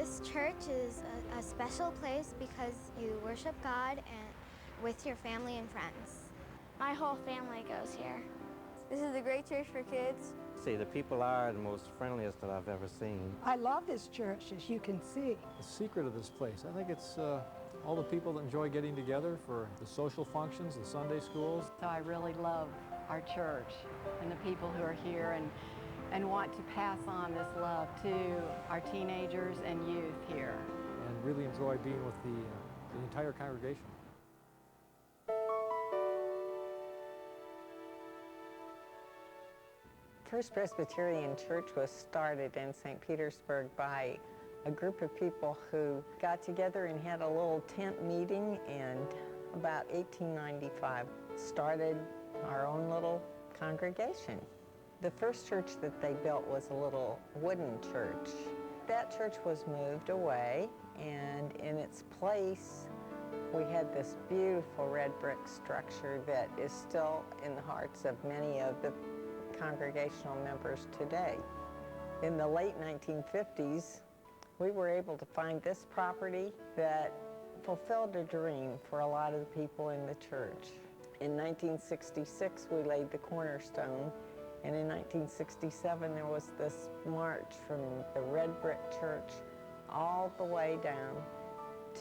This church is a special place because you worship God and with your family and friends. My whole family goes here. This is a great church for kids. See, the people are the most friendliest that I've ever seen. I love this church, as you can see. The secret of this place, I think it's all the people that enjoy getting together for the social functions, the Sunday schools. So I really love our church and the people who are here and want to pass on this love to our teenagers and youth here. And really enjoy being with the entire congregation. First Presbyterian Church was started in St. Petersburg by a group of people who got together and had a little tent meeting, and about 1895 started our own little congregation. The first church that they built was a little wooden church. That church was moved away, and in its place we had this beautiful red brick structure that is still in the hearts of many of the congregational members today. In the late 1950s, we were able to find this property that fulfilled a dream for a lot of the people in the church. In 1966, we laid the cornerstone, and in 1967, there was this march from the red brick church all the way down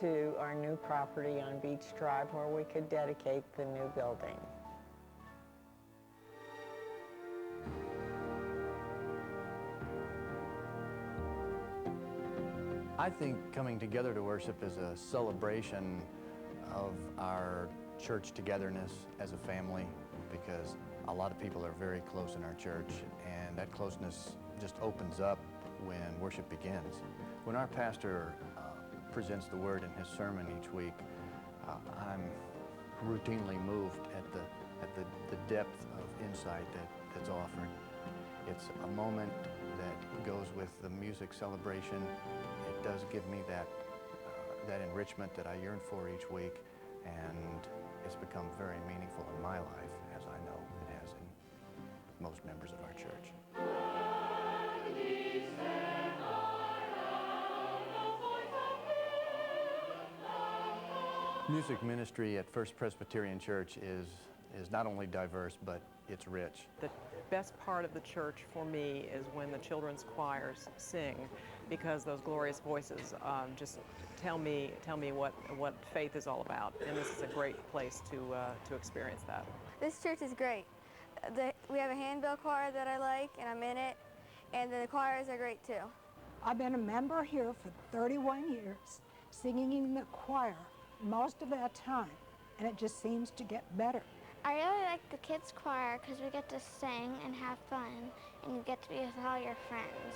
to our new property on Beach Drive, where we could dedicate the new building. I think coming together to worship is a celebration of our church togetherness as a family, because a lot of people are very close in our church, and that closeness just opens up when worship begins. When our pastor presents the word in his sermon each week, I'm routinely moved at the depth of insight that's offered. It's a moment that goes with the music celebration. It does give me that enrichment that I yearn for each week, and it's become very meaningful in my life, as I know it has in most members of our church. Music ministry at First Presbyterian Church is not only diverse, but it's rich. The best part of the church for me is when the children's choirs sing, because those glorious voices just tell me what faith is all about, and this is a great place to experience that. This church is great. We have a handbell choir that I like, and I'm in it, and the choirs are great too. I've been a member here for 31 years, singing in the choir most of that time, and it just seems to get better. I really like the kids' choir because we get to sing and have fun, and you get to be with all your friends.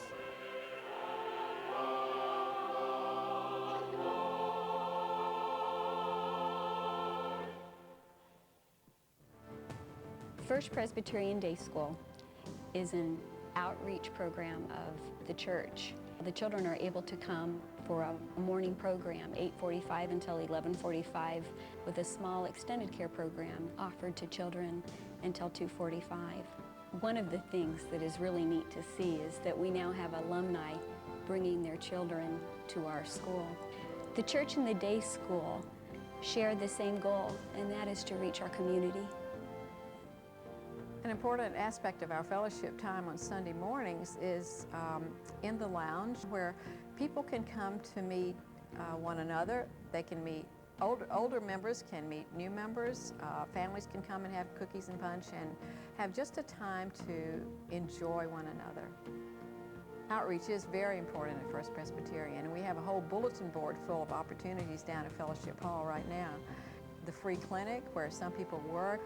First Presbyterian Day School is an outreach program of the church. The children are able to come for a morning program, 8:45 until 11:45, with a small extended care program offered to children until 2:45. One of the things that is really neat to see is that we now have alumni bringing their children to our school. The church and the day school share the same goal, and that is to reach our community. An important aspect of our fellowship time on Sunday mornings is in the lounge, where people can come to meet one another. They can meet, older members can meet new members. Families can come and have cookies and punch and have just a time to enjoy one another. Outreach is very important at First Presbyterian, and we have a whole bulletin board full of opportunities down at Fellowship Hall right now. The free clinic, where some people work,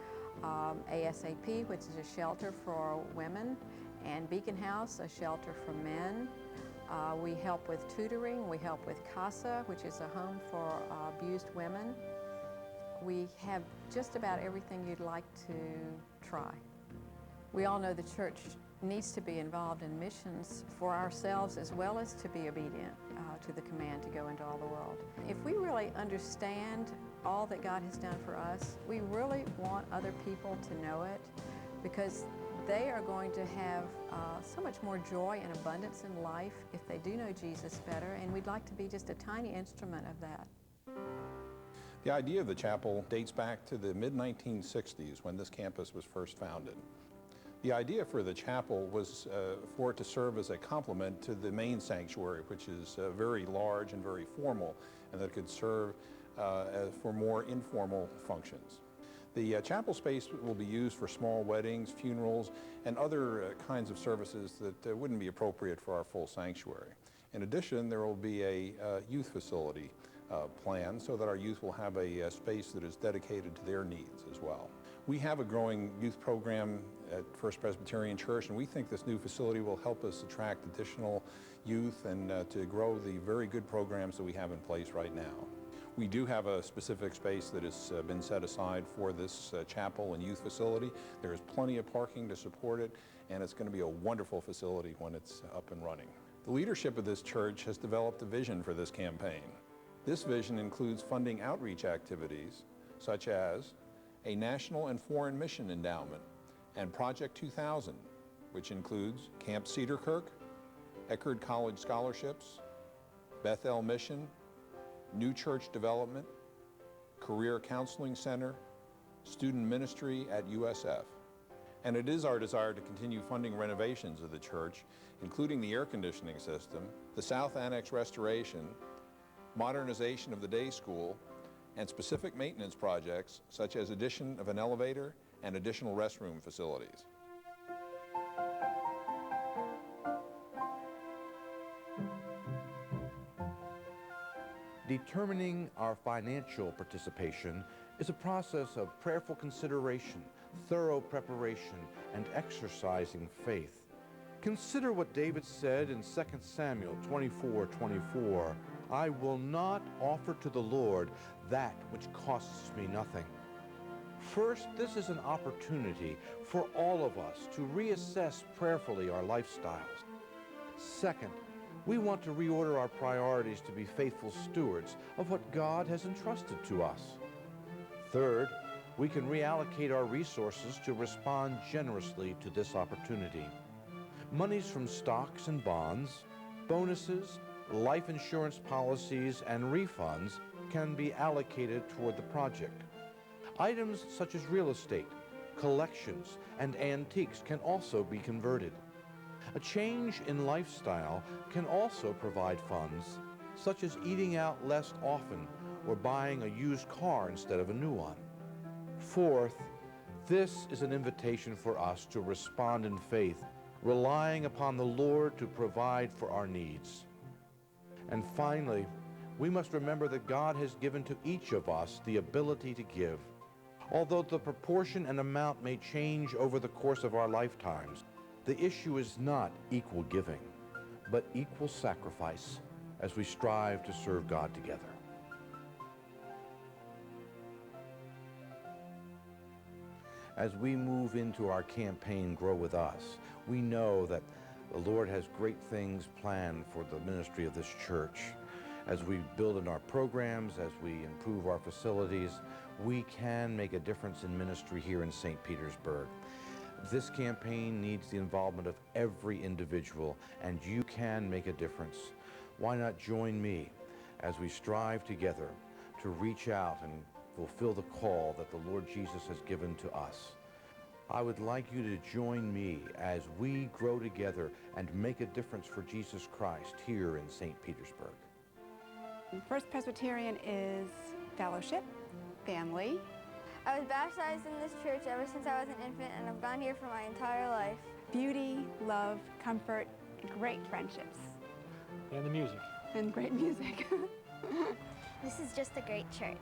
ASAP, which is a shelter for women, and Beacon House, a shelter for men. We help with tutoring. We help with CASA, which is a home for abused women. We have just about everything you'd like to try. We all know the church needs to be involved in missions for ourselves, as well as to be obedient to the command to go into all the world. If we really understand all that God has done for us, we really want other people to know it, because they are going to have so much more joy and abundance in life if they do know Jesus better, and we'd like to be just a tiny instrument of that. The idea of the chapel dates back to the mid-1960s when this campus was first founded. The idea for the chapel was for it to serve as a complement to the main sanctuary, which is very large and very formal, and that it could serve for more informal functions. The chapel space will be used for small weddings, funerals, and other kinds of services that wouldn't be appropriate for our full sanctuary. In addition, there will be a youth facility plan so that our youth will have a space that is dedicated to their needs as well. We have a growing youth program at First Presbyterian Church, and we think this new facility will help us attract additional youth and to grow the very good programs that we have in place right now. We do have a specific space that has been set aside for this chapel and youth facility. There is plenty of parking to support it, and it's going to be a wonderful facility when it's up and running. The leadership of this church has developed a vision for this campaign. This vision includes funding outreach activities such as a national and foreign mission endowment and Project 2000, which includes Camp Cedar Kirk, Eckerd College scholarships, Bethel Mission, New Church Development, Career Counseling Center, Student Ministry at USF. And it is our desire to continue funding renovations of the church, including the air conditioning system, the South Annex restoration, modernization of the day school, and specific maintenance projects such as addition of an elevator and additional restroom facilities. Determining our financial participation is a process of prayerful consideration, thorough preparation, and exercising faith. Consider what David said in 2 Samuel 24:24, "I will not offer to the Lord that which costs me nothing." First, this is an opportunity for all of us to reassess prayerfully our lifestyles. Second, we want to reorder our priorities to be faithful stewards of what God has entrusted to us. Third, we can reallocate our resources to respond generously to this opportunity. Monies from stocks and bonds, bonuses, life insurance policies, and refunds can be allocated toward the project. Items such as real estate, collections, and antiques can also be converted. A change in lifestyle can also provide funds, such as eating out less often or buying a used car instead of a new one. Fourth, this is an invitation for us to respond in faith, relying upon the Lord to provide for our needs. And finally, we must remember that God has given to each of us the ability to give. Although the proportion and amount may change over the course of our lifetimes, the issue is not equal giving, but equal sacrifice as we strive to serve God together. As we move into our campaign, Grow With Us, we know that the Lord has great things planned for the ministry of this church. As we build in our programs, as we improve our facilities, we can make a difference in ministry here in St. Petersburg. This campaign needs the involvement of every individual, and you can make a difference. Why not join me as we strive together to reach out and fulfill the call that the Lord Jesus has given to us? I would like you to join me as we grow together and make a difference for Jesus Christ here in St. Petersburg. First Presbyterian is fellowship, family. I was baptized in this church ever since I was an infant, and I've gone here for my entire life. Beauty, love, comfort, and great friendships. And the music. And great music. This is just a great church.